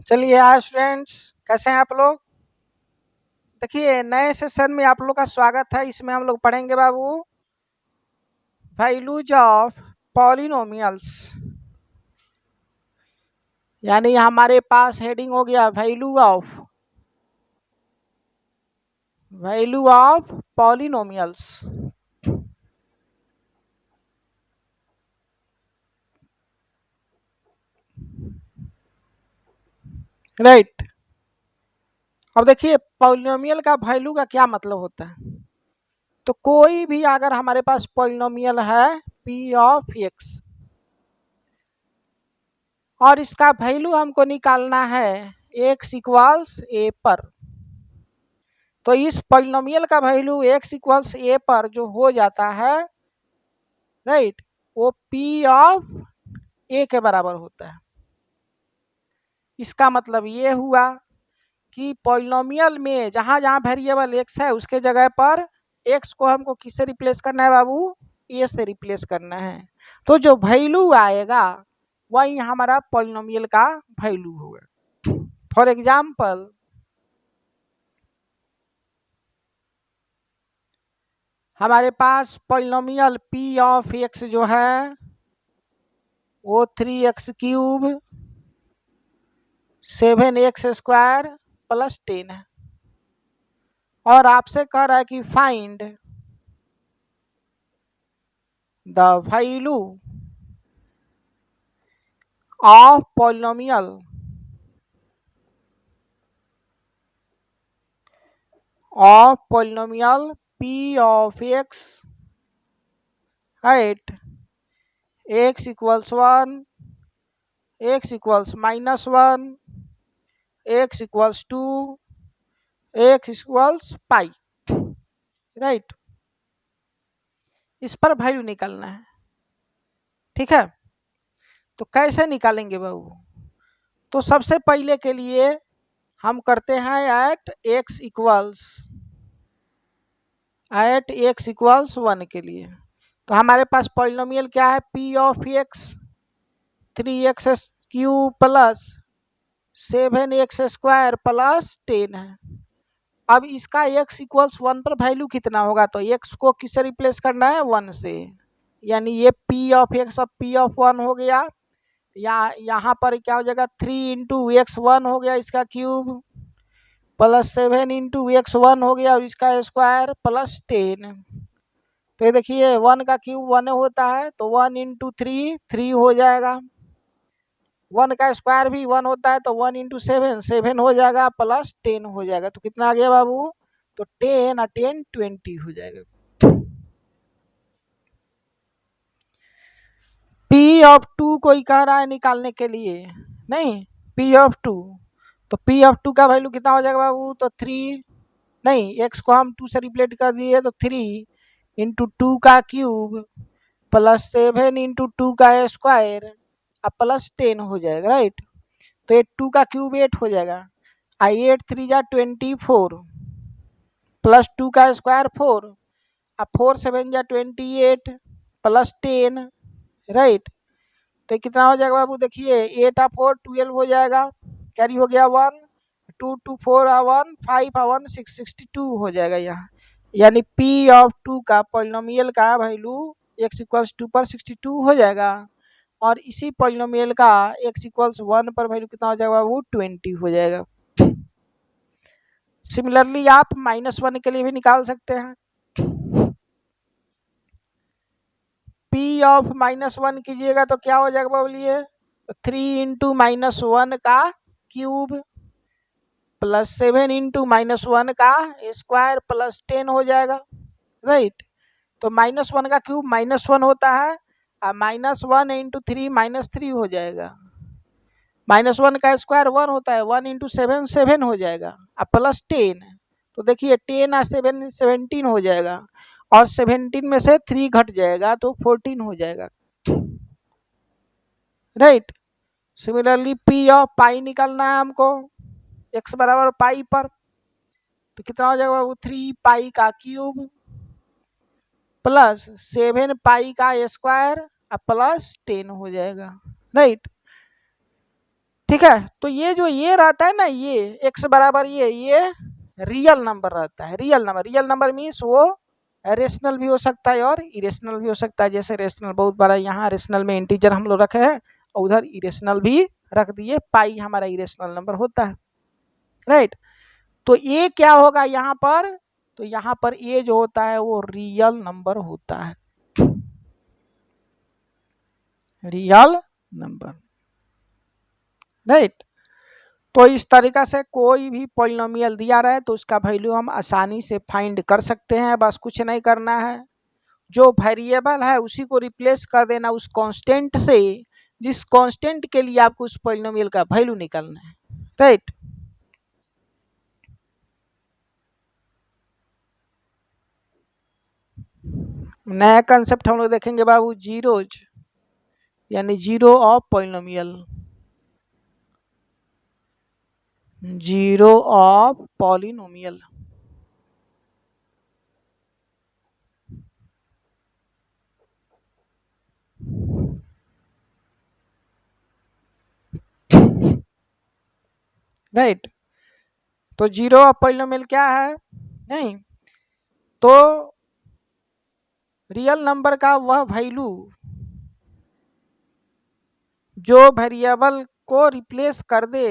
चलिए आज स्टूडेंट्स, कैसे हैं आप लोग। देखिए, नए सेशन में आप लोग का स्वागत है। इसमें हम लोग पढ़ेंगे बाबू वैल्यूज ऑफ पॉलिनोमियल्स। यानी हमारे पास हेडिंग हो गया वैल्यू ऑफ पॉलिनोमियल्स। राइट। अब देखिए, पॉलिनोमियल का वैल्यू का क्या मतलब होता है। तो कोई भी अगर हमारे पास पॉलिनोमियल है पी ऑफ एक्स और इसका वैल्यू हमको निकालना है एक्स इक्वल्स ए पर, तो इस पॉलिनोमियल का वैल्यू एक्स इक्वल्स ए पर जो हो जाता है, राइट, वो पी ऑफ ए के बराबर होता है। इसका मतलब ये हुआ कि पॉलिनोमियल में जहां जहां वेरिएबल एक्स है उसके जगह पर एक्स को हमको किससे रिप्लेस करना है बाबू, ए से रिप्लेस करना है। तो जो वैल्यू आएगा वही हमारा पॉलिनोमियल का वैल्यू होगा। फॉर एग्जाम्पल, हमारे पास पॉलिनोमियल पी ऑफ एक्स जो है वो 3x³ 7x² प्लस 10 है और आपसे कह रहा है कि find the value of polynomial p of x at x equals 1, x equals -1, x equals 2, x equals pi. Right, इस पर वैल्यू निकालना है। ठीक है, तो कैसे निकालेंगे बाबू। तो सबसे पहले के लिए हम करते हैं एट x इक्वल्स 1 के लिए। तो हमारे पास पॉलिनोमियल क्या है, p of x 3x³ plus 7x² plus 10 है। अब इसका x इक्वल्स 1 पर वैल्यू कितना होगा, तो x को किससे रिप्लेस करना है, 1 से। यानी ये p ऑफ x अब p ऑफ 1 हो गया, या यहाँ पर क्या हो जाएगा 3 इंटू x1 हो गया इसका क्यूब प्लस 7 इंटू x1 हो गया और इसका स्क्वायर प्लस 10। तो ये देखिए 1 का क्यूब 1 होता है, तो 1 इंटू 3 हो जाएगा। 1 का स्क्वायर भी 1 होता है, तो 1 इंटू 7 हो जाएगा प्लस 10 हो जाएगा। तो कितना आ गया बाबू, तो 10 और 10 20 हो जाएगा। P ऑफ 2 कोई कह रहा है निकालने के लिए, नहीं, P ऑफ 2, तो P ऑफ 2 का वैल्यू कितना हो जाएगा बाबू, तो 3, नहीं, x को हम 2 से रिप्लेस कर दिए तो 3 इंटू 2 का क्यूब प्लस 7 इंटू 2 का स्क्वायर अब प्लस 10 हो जाएगा। राइट, तो ये 2 का क्यूब 8 हो जाएगा, 8 3 जा 24 प्लस 2 का स्क्वायर 4, अब 4 7 जा 28 प्लस 10। राइट, तो कितना हो जाएगा बाबू, देखिए 8 और 4 12 हो जाएगा, कैरी हो गया 1, 2 2 4 1 5 1 6 62 हो जाएगा यहाँ। यानी P ऑफ 2 का पॉलिनोमियल का वैल्यू x इक्वल्स 2 पर 62 हो जाएगा और इसी पॉलिनोमियल का x इक्वल्स 1 पर वैल्यू कितना हो जाएगा, वो 20 हो जाएगा। सिमिलरली आप -1 के लिए भी निकाल सकते हैं। P ऑफ -1 कीजिएगा तो क्या हो जाएगा बोलिए, 3 इंटू -1 का क्यूब प्लस 7 इंटू -1 का स्क्वायर प्लस 10 हो जाएगा। राइट, तो -1 का क्यूब -1 होता है और -1 इंटू 3 -3 हो जाएगा। -1 का स्क्वायर 1 होता है, 1 इंटू 7 7 हो जाएगा और प्लस 10, तो देखिए 10 और 7 17 हो जाएगा और 17 में से 3 घट जाएगा तो 14 हो जाएगा। राइट, सिमिलरली P ऑफ पाई निकालना है हमको x बराबर पाई पर, तो कितना हो जाएगा वो 3 पाई का क्यूब प्लस 7 पाई का स्क्वायर प्लस 10 हो जाएगा। राइट, ठीक है। तो ये जो ये रहता है ना, ये एक्स बराबर ये रियल नंबर रहता है। रियल नंबर मीन्स वो रेशनल भी हो सकता है और इरेशनल भी हो सकता है। जैसे रेशनल बहुत बड़ा, यहाँ रेशनल में इंटीजर हम लोग रखे हैं और उधर इरेशनल भी रख दिए, पाई हमारा इरेशनल नंबर होता है, राइट। तो ये क्या होगा यहाँ पर, तो यहाँ पर ये जो होता है वो रियल नंबर होता है, रियल नंबर, राइट। तो इस तरीका से कोई भी पॉलिनोमियल दिया रहे तो उसका वैल्यू हम आसानी से फाइंड कर सकते हैं। बस कुछ नहीं करना है, जो वेरिएबल है उसी को रिप्लेस कर देना उस कांस्टेंट से जिस कांस्टेंट के लिए आपको उस पॉलिनोमियल का वैल्यू निकालना है, राइट। नया कंसेप्ट हम लोग देखेंगे बाबू, जीरोज, यानी zero of polynomial, zero of polynomial. Right. तो जीरो ऑफ पॉलिनोमियल क्या है, नहीं तो रियल नंबर का वह वैल्यू जो वेरिएबल को रिप्लेस कर दे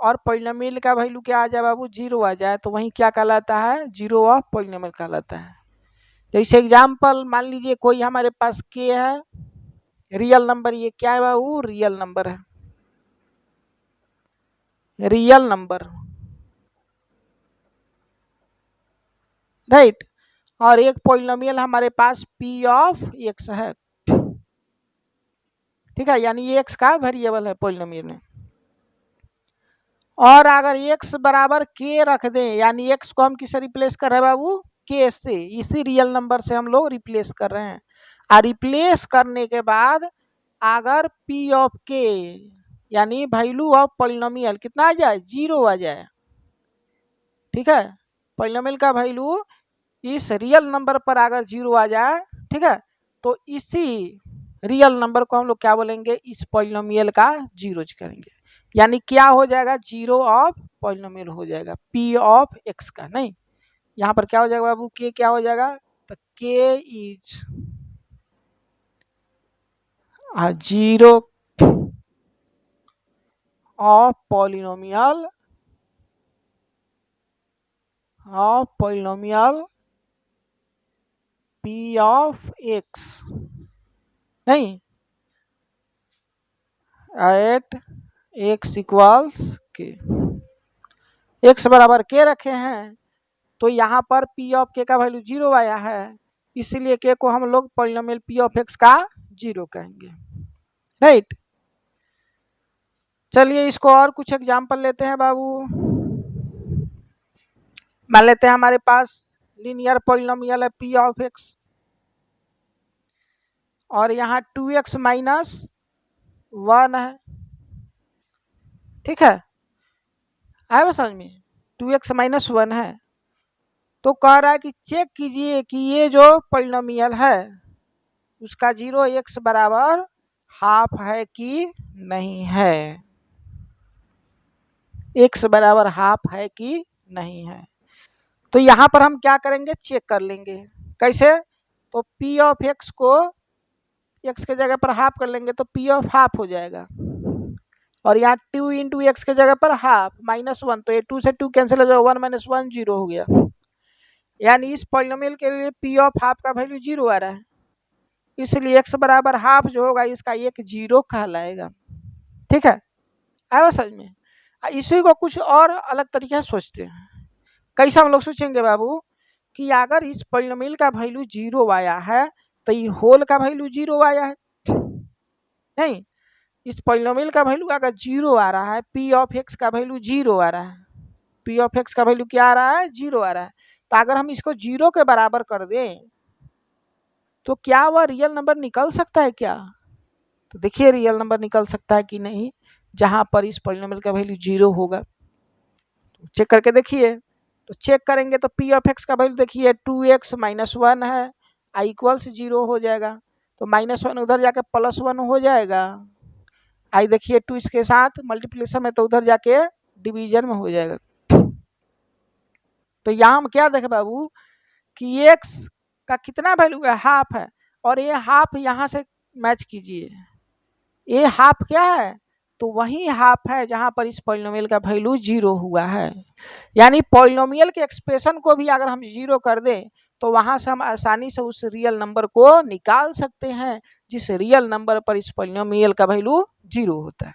और पॉलिनोमियल का वैल्यू क्या आ जाए बाबू, जीरो आ जाए, तो वही क्या कहलाता है, जीरो ऑफ पॉलिनोमियल कहलाता है। जैसे एग्जांपल मान लीजिए कोई हमारे पास के है, रियल नंबर, ये क्या है बाबू, रियल नंबर है, रियल नंबर, राइट। और एक पॉलिनोमियल हमारे पास पी ऑफ एक्स है, ठीक है, यानी ये एक्स का वेरिएबल है पॉलिनोमियल में। और अगर एक्स बराबर के रख दें, यानी एक्स को हम किससे रिप्लेस कर रहे हैं बाबू, के से, इसी रियल नंबर से हम लोग रिप्लेस कर रहे हैं। और रिप्लेस करने के बाद अगर पी ऑफ के यानी वैल्यू ऑफ पॉलिनोमियल कितना आ जाए, जीरो आ जाए, ठीक है, पॉलिनोमियल का वैल्यू इस रियल नंबर पर अगर जीरो आ जाए, ठीक है, तो इसी रियल नंबर को हम लोग क्या बोलेंगे, इस पॉलिनोमियल का जीरो करेंगे, यानी क्या हो जाएगा, जीरो ऑफ पॉलिनोमियल हो जाएगा, पी ऑफ एक्स का। नहीं, यहाँ पर क्या हो जाएगा बाबू, के क्या हो जाएगा, तो के is zero of polynomial P of x, नहीं, एट एक्स इक्वल्स के, एक्स बराबर के रखे हैं तो यहाँ पर पी ऑफ के का वैल्यू जीरो आया है, इसलिए के को हम लोग पॉलिनोमियल पी ऑफ एक्स का जीरो कहेंगे, राइट। चलिए इसको और कुछ एग्जांपल लेते हैं बाबू। मान लेते हैं हमारे पास लीनियर पॉलिनोमियल है पी ऑफ एक्स और यहाँ 2x माइनस 1 है, ठीक है, आया समझ में, 2x माइनस 1 है। तो कह रहा है कि चेक कीजिए कि ये जो पॉलिनोमियल है उसका जीरो एक्स बराबर हाफ है कि नहीं है, एक्स बराबर हाफ है कि नहीं है। तो यहाँ पर हम क्या करेंगे, चेक कर लेंगे, कैसे, तो पी ऑफ एक्स को एक्स के जगह पर हाफ कर लेंगे तो पी ऑफ हाफ हो जाएगा, और यहाँ 2 इंटू एक्स के जगह पर हाफ माइनस 1, तो ये 2 से 2 कैंसिल हो जाएगा, 1 माइनस 1 जीरो हो गया, यानी इस पॉलिनोमियल के लिए पी ऑफ हाफ का वैल्यू जीरो आ रहा है, इसलिए एक्स बराबर हाफ जो होगा इसका एक जीरो कहलाएगा, ठीक है, आया समझ में। इसी को कुछ और अलग तरीके से सोचते हैं, कैसे हम लोग सोचेंगे बाबू, कि अगर इस पॉलिनोमियल का वैल्यू जीरो आया है तो ये होल का वैल्यू जीरो आया है, नहीं, इस पॉलिनोमियल का वैल्यू अगर जीरो आ रहा है, पी ऑफ एक्स का वैल्यू जीरो आ रहा है, पी ऑफ एक्स का वैल्यू क्या आ रहा है, जीरो आ रहा है, तो अगर हम इसको जीरो के बराबर कर दें तो क्या वह रियल नंबर निकल सकता है क्या, तो देखिए रियल नंबर निकल सकता है कि नहीं, जहां पर इस पॉलिनोमियल का वैल्यू जीरो होगा, तो चेक करके देखिए। तो चेक करेंगे तो पी ऑफ एक्स का वैल्यू देखिए 2x माइनस 1 है, आई इक्वल्स जीरो हो जाएगा, तो माइनस 1 उधर जाके प्लस 1 हो जाएगा, आई देखिए 2 इसके साथ मल्टीप्लिकेशन में तो उधर जाके डिवीजन में हो जाएगा। तो यहाँ हम क्या देखें बाबू कि एक्स का कितना वैल्यू है, हाफ है, और ये हाफ यहाँ से मैच कीजिए, ये हाफ क्या है, तो वही हाफ है जहां पर इस पॉलिनोमियल का वैल्यू 0 हुआ है। यानी पॉलिनोमियल के एक्सप्रेशन को भी अगर हम 0 कर दें तो वहां से हम आसानी से उस रियल नंबर को निकाल सकते हैं जिस रियल नंबर पर इस पॉलिनोमियल का वैल्यू 0 होता है।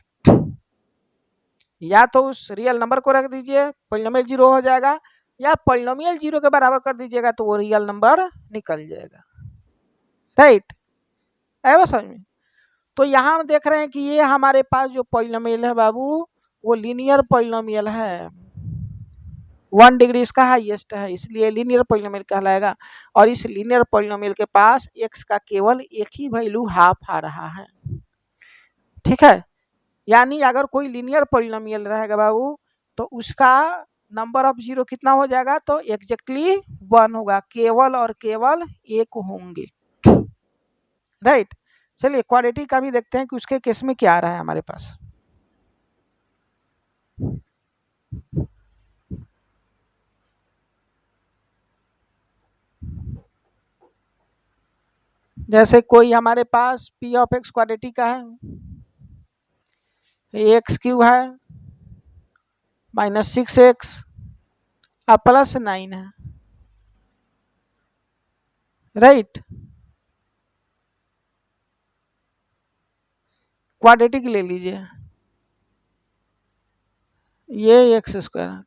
या तो उस रियल नंबर को रख दीजिए, पॉलिनोमियल 0 हो जाएगा, या पॉलिनोमियल 0 के बराबर कर दीजिएगा तो वो रियल नंबर निकल जाएगा। राइट, है वो समझ में। तो यहाँ हम देख रहे हैं कि ये हमारे पास जो पॉलिनोमियल है बाबू वो लीनियर पॉलिनोमियल है, 1 डिग्री इसका हाईएस्ट है, इसलिए लीनियर पॉलिनोमियल कहलाएगा। और इस लीनियर पॉलिनोमियल के पास x का केवल एक ही वैल्यू हाफ आ रहा है। ठीक है, यानी अगर कोई लीनियर पॉलिनोमियल रहेगा बाबू तो उसका नंबर ऑफ 0 कितना हो जाएगा, तो एग्जैक्टली 1 होगा, केवल और केवल एक होंगे। राइट, चलिए क्वाड्रेटिक का भी देखते हैं कि उसके केस में क्या आ रहा है हमारे पास। जैसे कोई हमारे पास p ऑफ x क्वाड्रेटिक का है, एक्स क्यू है -6x और +9 है। राइट, क्वाड्रेटिक ले लीजिए, ये एक्स स्क्वायर।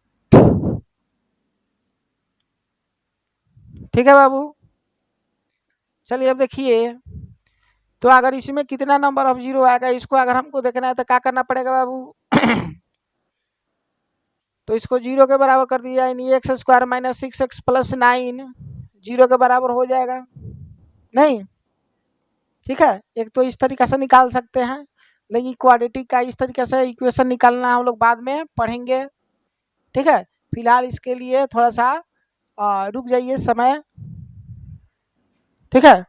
ठीक है बाबू, चलिए अब देखिए, तो अगर इसमें कितना नंबर ऑफ 0 आएगा इसको अगर हमको देखना है तो क्या करना पड़ेगा बाबू तो इसको 0 के बराबर कर दिया, यानी एक्स स्क्वायर -6x +9 0 के बराबर हो जाएगा। नहीं, ठीक है, एक तो इस तरीके से निकाल सकते हैं, लेकिन क्वाड्रेटिक का इस तरीके से इक्वेशन निकालना हम लोग बाद में पढ़ेंगे। ठीक है, फिलहाल इसके लिए थोड़ा सा रुक जाइए समय। ठीक है,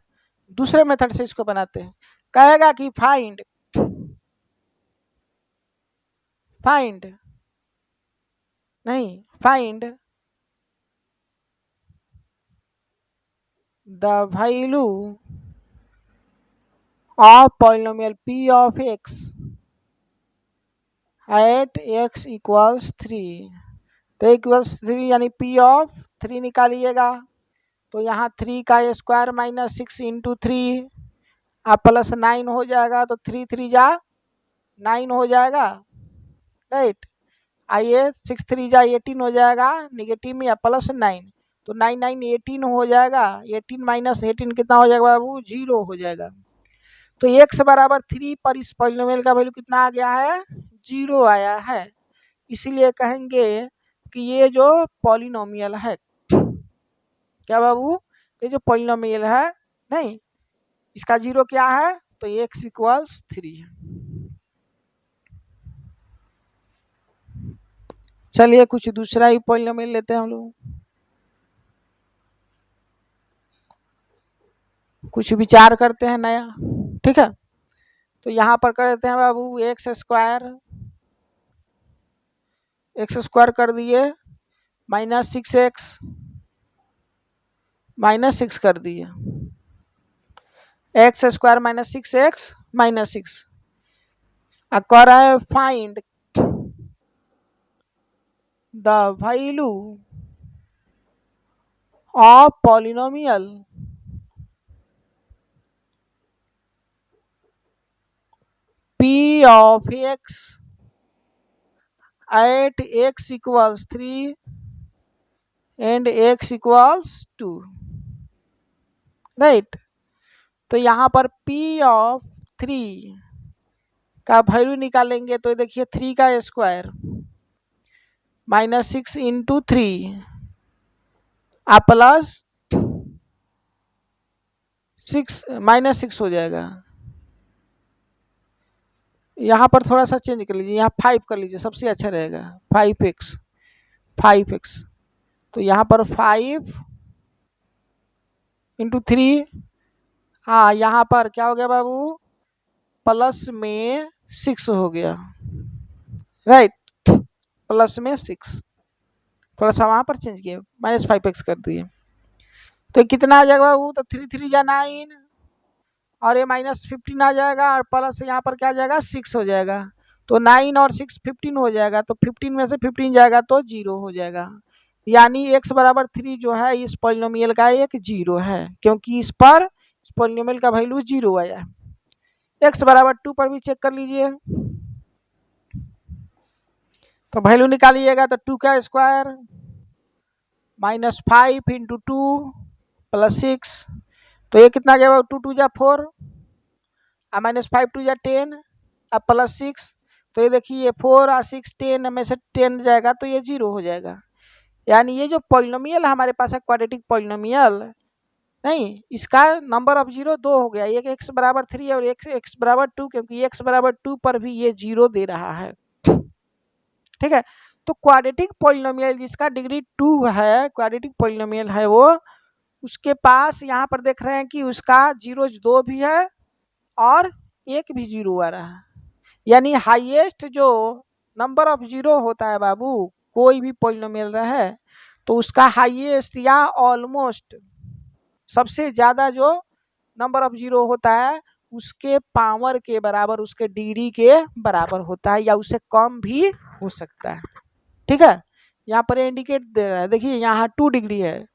दूसरे मेथड से इसको बनाते हैं। कहेगा कि फाइंड नहीं, find the value of polynomial p of x at x equals 3। तो इक्वल्स 3 यानी p ऑफ 3 निकालिएगा, तो यहाँ 3 का स्क्वायर -6 इंटू 3 आप +9 हो जाएगा, तो 3 3 जा 9 हो जाएगा। राइट, आइए 6 3 जा 18 हो जाएगा, निगेटिव में या +9, तो 9 9 18 हो जाएगा, 18 - 18 कितना हो जाएगा बाबू, 0 हो जाएगा। तो x बराबर 3 पर इस पॉलिनोमियल का वैल्यू कितना आ गया है, 0 आया है। इसीलिए कहेंगे कि ये जो पॉलिनोमियल है, क्या बाबू, ये जो पॉलिनोमियल है, नहीं, इसका 0 क्या है, तो x इक्वल्स 3 है। चलिए कुछ दूसरा ही पॉलिनोमियल लेते हैं हम लोग, कुछ विचार करते हैं नया। ठीक है, तो यहाँ पर कर देते हैं बाबू एक्स स्क्वायर कर दिए -6x -6 कर दिए, एक्स स्क्वायर -6x -6 कर रहा है find the value of polynomial p of x at x equals 3 and x equals 2। Right, तो यहाँ पर p ऑफ 3 का वैल्यू निकालेंगे, तो देखिए 3 का स्क्वायर -6 इंटू 3 प्लस 6 -6 हो जाएगा। यहाँ पर थोड़ा सा चेंज कर लीजिए, यहाँ 5 कर लीजिए, सबसे अच्छा रहेगा, 5x। तो यहाँ पर 5 इंटू 3, हाँ यहाँ पर क्या हो गया बाबू, प्लस में 6 हो गया, राइट, प्लस में 6, थोड़ा सा वहां पर चेंज किए, -5x कर दिए, तो कितना आ जाएगा वो, तो 3 3 जा 9, और ये -15 आ जाएगा, और प्लस यहाँ पर क्या आ जाएगा 6 हो जाएगा, तो 9 और 6 15 हो जाएगा, तो 15 में से 15 जाएगा तो 0 हो जाएगा, यानी x बराबर 3 जो है इस पॉलिनोमियल का एक 0 है, क्योंकि इस पर इस पॉलिनोमियल का वैल्यू 0 आया। x बराबर 2 पर भी चेक कर लीजिए, तो वैल्यू निकालिएगा, तो 2 का स्क्वायर -5 इंटू 2 प्लस 6, तो ये कितना गया, 2 2 जा 4, -5 2 जा 10, अब प्लस 6, तो ये देखिए 4 और 6 10 में से 10 जाएगा तो ये 0 हो जाएगा, यानी ये जो पॉलिनोमियल हमारे पास है क्वाड्रेटिक पॉलिनोमियल, नहीं इसका नंबर ऑफ जीरो 2 हो गया, एक x बराबर 3 और एक x बराबर 2, क्योंकि x बराबर 2 पर भी ये 0 दे रहा है, ठीक है। तो क्वाड्रेटिक पॉलिनोमियल जिसका डिग्री 2 है, क्वाड्रेटिक पॉलिनोमियल है वो, उसके पास यहाँ पर देख रहे हैं कि उसका जीरो 2 भी है और एक भी 0 आ रहा है, यानी हाईएस्ट जो नंबर ऑफ जीरो होता है बाबू, कोई भी पॉलिनोमियल रहे तो उसका हाईएस्ट या ऑलमोस्ट सबसे ज्यादा जो नंबर ऑफ जीरो होता है उसके पावर के बराबर, उसके डिग्री के बराबर होता है, या उससे कम भी हो सकता है, ठीक है। यहाँ पर इंडिकेट दे रहा है, देखिए यहाँ 2 डिग्री है,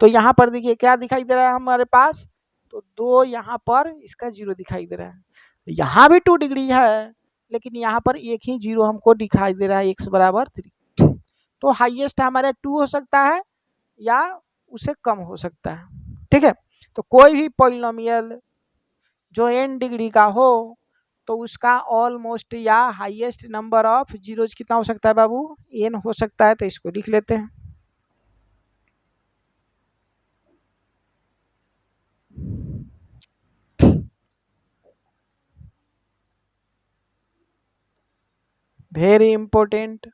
तो यहाँ पर देखिए क्या दिखाई दे रहा है हमारे पास, तो 2 यहाँ पर इसका 0 दिखाई दे रहा है, यहाँ भी 2 डिग्री है, लेकिन यहाँ पर एक ही 0 हमको दिखाई दे रहा है, x बराबर 3, तो हाईएस्ट हमारे 2 हो सकता है या उसे कम हो सकता है, ठीक है। तो कोई भी पॉलिनोमियल जो n डिग्री का हो तो उसका ऑलमोस्ट या हाईएस्ट नंबर ऑफ जीरोज कितना हो सकता है बाबू, n हो सकता है, तो इसको लिख लेते हैं। Very important,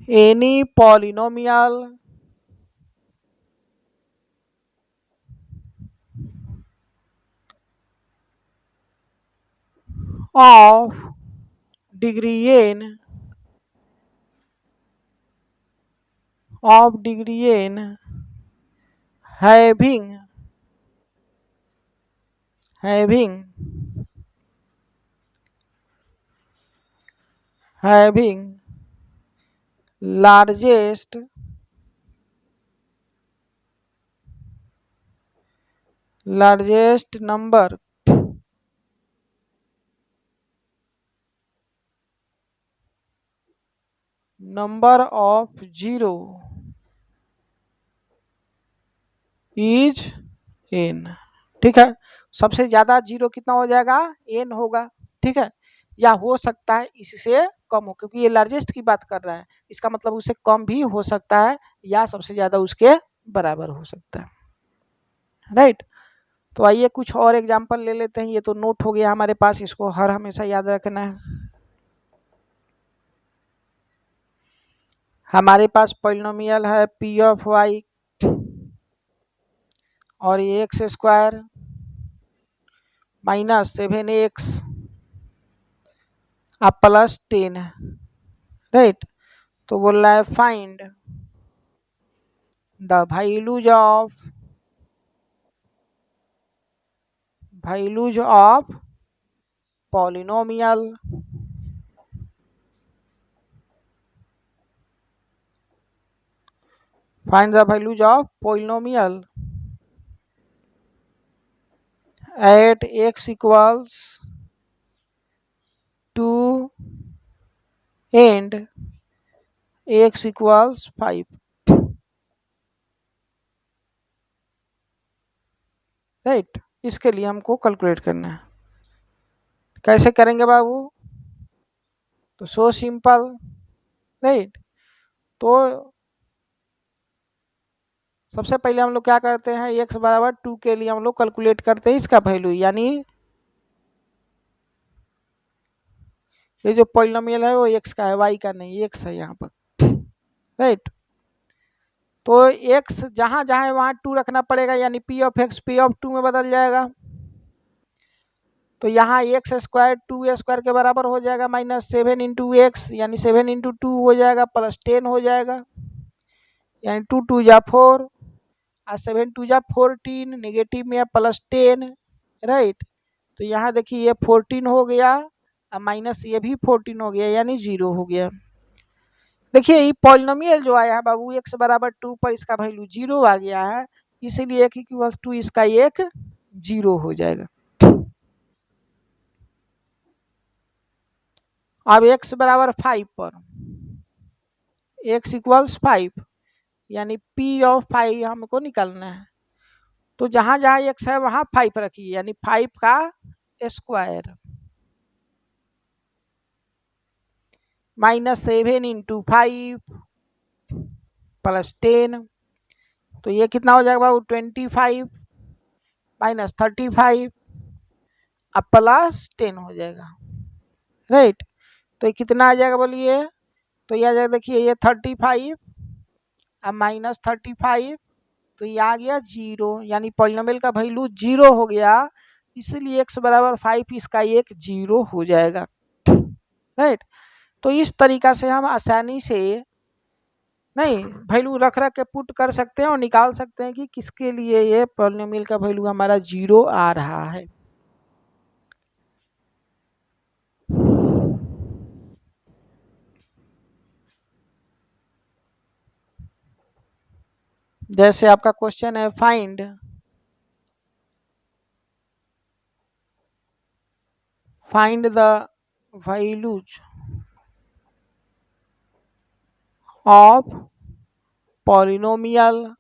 any polynomial of degree n having largest number of zero is n, ठीक है। सबसे ज्यादा 0 कितना हो जाएगा, n होगा, ठीक है, या हो सकता है इससे कम हो, क्योंकि ये लार्जेस्ट की बात कर रहा है, इसका मतलब उससे कम भी हो सकता है या सबसे ज्यादा उसके बराबर हो सकता है, राइट। तो आइए कुछ और एग्जांपल ले लेते हैं, ये तो नोट हो गया हमारे पास, इसको हर हमेशा याद रखना है। हमारे पास पॉलिनोमियल है p ऑफ y और ये एक्स स्क्वायर -7x अब +10, राइट। तो बोल रहा है find the values of polynomial at x equals 2 and x equals 5, right. इसके लिए हमको कैलकुलेट करना है, कैसे करेंगे बाबू, तो सो सिंपल, राइट। तो सबसे पहले हम लोग क्या करते हैं, x बराबर 2 के लिए हम लोग कैलकुलेट करते हैं इसका वैल्यू, यानी ये जो पॉलिनोमियल है वो x का है, y का नहीं, x है यहाँ पर, राइट। तो x जहां जहां है वहां 2 रखना पड़ेगा, यानी p of x p of 2 में बदल जाएगा। तो यहाँ एक्स स्क्वायर 2 स्क्वायर के बराबर हो जाएगा, -7 इंटू एक्स यानी 7 इंटू 2 हो जाएगा, प्लस 10 हो जाएगा, यानी 2 2 जा 4 और 7 2 जा 14, नेगेटिव में प्लस 10, राइट। तो यहाँ देखिए ये 14 हो गया और माइनस ये भी 14 हो गया, यानी 0 हो गया। देखिए ये पॉलिनोमियल जो आया है बाबू x बराबर 2 पर इसका वैल्यू 0 आ गया है, इसीलिए x इक्वल्स टू इसका एक 0 हो जाएगा। अब x बराबर 5 पर x इक्वल्स 5 यानी p ऑफ 5 हमको निकालना है। तो जहां जहां x है वहां 5 रखिए, यानी 5 का स्क्वायर -7 इंटू 5 प्लस 10, तो ये कितना हो जाएगा बाबू 25 माइनस 35 अब प्लस 10 हो जाएगा, राइट। तो ये कितना आ जाएगा बोलिए, तो ये आ जाएगा, देखिए ये 35 अब माइनस 35, तो ये आ गया 0, यानी पॉलिनोमियल का वैल्यू 0 हो गया, इसलिए x बराबर 5 इसका एक 0 हो जाएगा, राइट। तो इस तरीका से हम आसानी से नहीं वैल्यू रख रख के पुट कर सकते हैं और निकाल सकते हैं कि किसके लिए ये पॉलिनोमियल का वैल्यू हमारा 0 आ रहा है। जैसे आपका क्वेश्चन है find the values of polynomial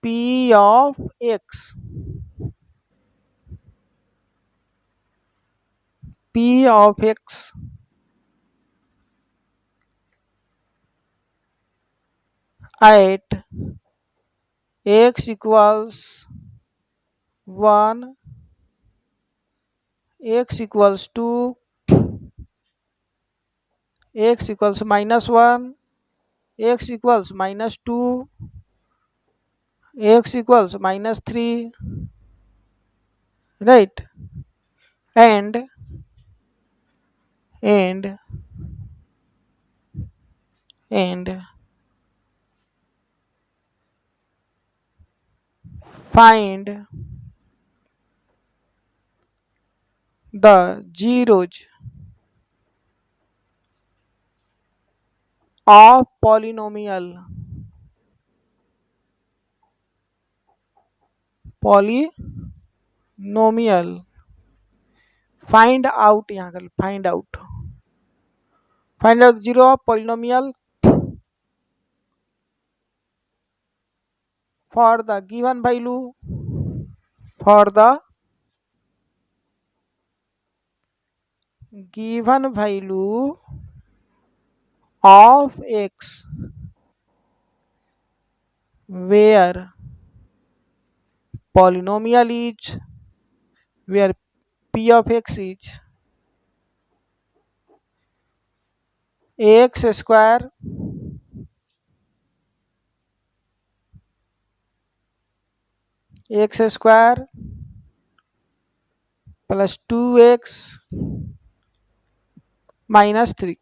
p of x at x equals 1, x equals 2, x equals -1, x equals -2, x equals -3, right, and find the zeros of polynomial find out, यहाँ कर find out zero of polynomial for the given value of x where polynomial is where p of x is x square plus 2x minus 3,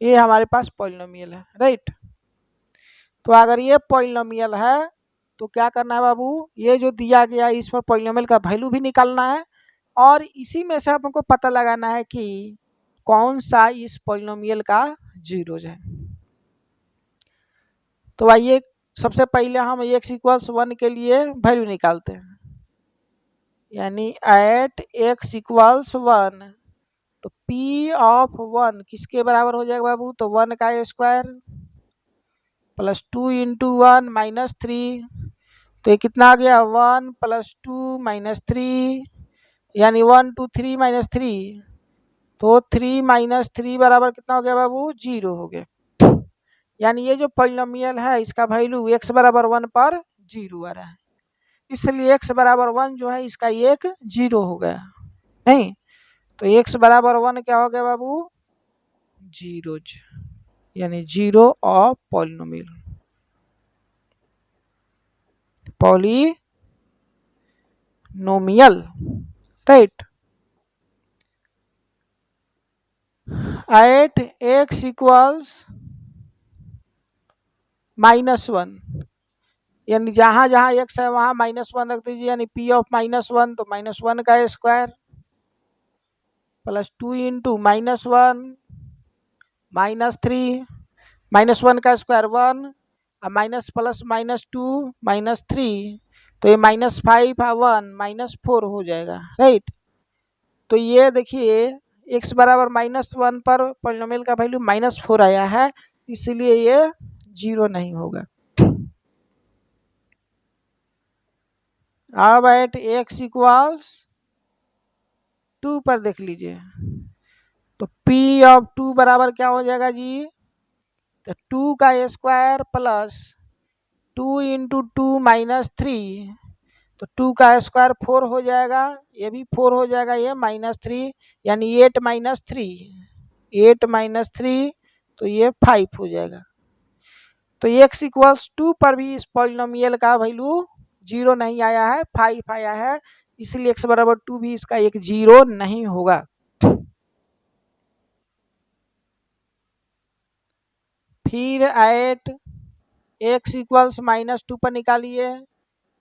ये हमारे पास polynomial है, right. तो अगर ये polynomial है तो क्या करना है बाबू, ये जो दिया गया इस पर पॉलिनोमियल का वैल्यू भी निकालना है और इसी में से हमको पता लगाना है कि कौन सा इस पॉलिनोमियल का जीरोज है। तो आइए सबसे पहले हम x इक्वल्स 1 के लिए वैल्यू निकालते हैं, यानी एट x इक्वल्स 1, तो p ऑफ 1 किसके बराबर हो जाएगा बाबू, तो 1 का स्क्वायर प्लस 2 इंटू 1 माइनस 3, तो ये कितना आ गया 1 प्लस 2 माइनस 3, यानी 1 2 3 माइनस 3, तो 3 माइनस 3 बराबर कितना हो गया बाबू, 0 हो गया। यानी ये जो पॉलिनोमियल है इसका वैल्यू x बराबर 1 पर 0 आ रहा है, इसलिए x बराबर 1 जो है इसका एक 0 हो गया, नहीं। तो x बराबर 1 क्या हो गया बाबू, जीरोज, यानी zero of polynomial, polynomial, right. At x equals -1, यानी जहां जहां x है वहां -1 रख दीजिए, यानी p ऑफ -1 तो -1 का स्क्वायर प्लस 2 इंटू -1 -3, -1 का स्क्वायर 1, माइनस प्लस -2 -3, तो ये -5 है 1 -4 हो जाएगा, राइट। तो ये देखिए x बराबर -1 पर पॉलिनोमियल का वैल्यू -4 आया है, इसलिए ये जीरो नहीं होगा। अब एट x इक्वल्स 2 पर देख लीजिए, तो p ऑफ 2 बराबर क्या हो जाएगा जी, तो 2 का स्क्वायर प्लस 2 इंटू 2 -3, तो 2 का स्क्वायर 4 हो जाएगा, ये भी 4 हो जाएगा, ये -3, यानी 8 -3, 8 -3, तो ये 5 हो जाएगा। तो x इक्वल्स 2 पर भी इस पॉलिनोमियल का वैल्यू जीरो नहीं आया है, 5 आया है, इसलिए x बराबर 2 भी इसका एक जीरो नहीं होगा। फिर एट x इक्वल्स -2 पर निकालिए,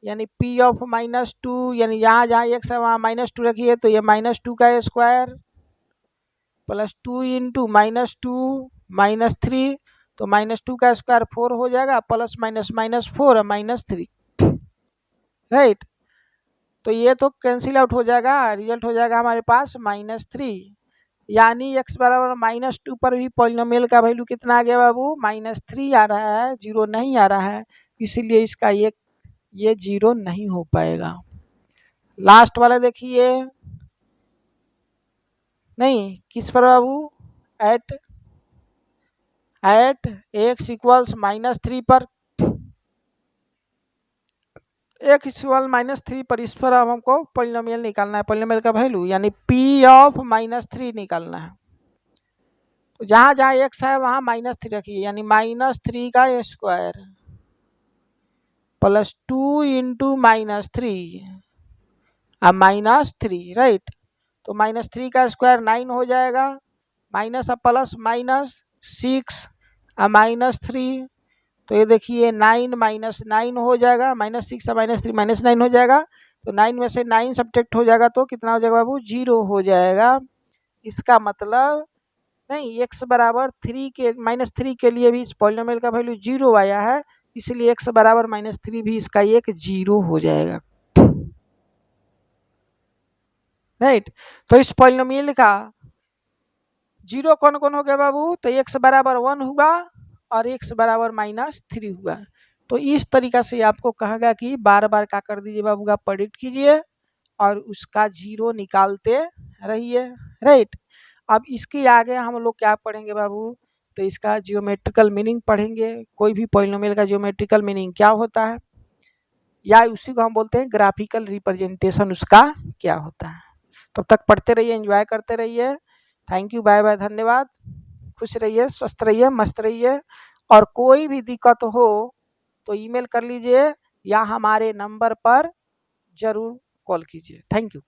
यानी p ऑफ -2, यानी यहाँ जहाँ x है वहाँ -2 रखिए, तो ये -2 का स्क्वायर प्लस 2 इंटू -2 -3, तो -2 का स्क्वायर 4 हो जाएगा, प्लस -4 -3, राइट। तो ये तो कैंसिल आउट हो जाएगा, रिजल्ट हो जाएगा हमारे पास -3, यानी x बराबर -2 पर भी पॉलिनोमियल का वैल्यू कितना आ गया बाबू, -3 आ रहा है, जीरो नहीं आ रहा है, इसीलिए इसका ये जीरो नहीं हो पाएगा। लास्ट वाला देखिए, नहीं किस पर बाबू, एट x इक्वल्स -3 पर, x इक्वल -3 पर, इस पर अब हमको पॉलिनोमियल निकालना है, पॉलिनोमियल का वैल्यू यानी p ऑफ -3 निकालना है। तो जहां जहां x है वहां -3 रखिए, यानी -3 का स्क्वायर प्लस 2 इंटू -3 -3, राइट। तो -3 का स्क्वायर 9 हो जाएगा, माइनस प्लस -6 -3, तो ये देखिए 9 -9 हो जाएगा, -6 -3 -9 हो जाएगा, तो 9 में से 9 सब्ट्रैक्ट हो जाएगा, तो कितना हो जाएगा बाबू, जीरो हो जाएगा। इसका मतलब नहीं, x बराबर 3 के -3 के लिए भी इस पॉलिनोमियल का वैल्यू जीरो आया है, इसलिए x बराबर -3 भी इसका एक जीरो हो जाएगा, राइट। तो इस पॉलिनोमियल का जीरो कौन कौन हो गया बाबू, तो x बराबर 1 हुआ और x बराबर -3 हुआ। तो इस तरीका से आपको कहेगा कि बार बार क्या कर दीजिए बाबू, आप प्रेडिक्ट कीजिए और उसका जीरो निकालते रहिए, राइट। अब इसके आगे हम लोग क्या पढ़ेंगे बाबू, तो इसका जियोमेट्रिकल मीनिंग पढ़ेंगे, कोई भी पॉलिनोमियल का जियोमेट्रिकल मीनिंग क्या होता है, या उसी को हम बोलते हैं ग्राफिकल रिप्रेजेंटेशन उसका क्या होता है। तब तक पढ़ते रहिए, एंजॉय करते रहिए। थैंक यू, बाय बाय, धन्यवाद। खुश रहिए, स्वस्थ रहिए, मस्त रहिए, और कोई भी दिक्कत हो तो ईमेल कर लीजिए या हमारे नंबर पर जरूर कॉल कीजिए। Thank you.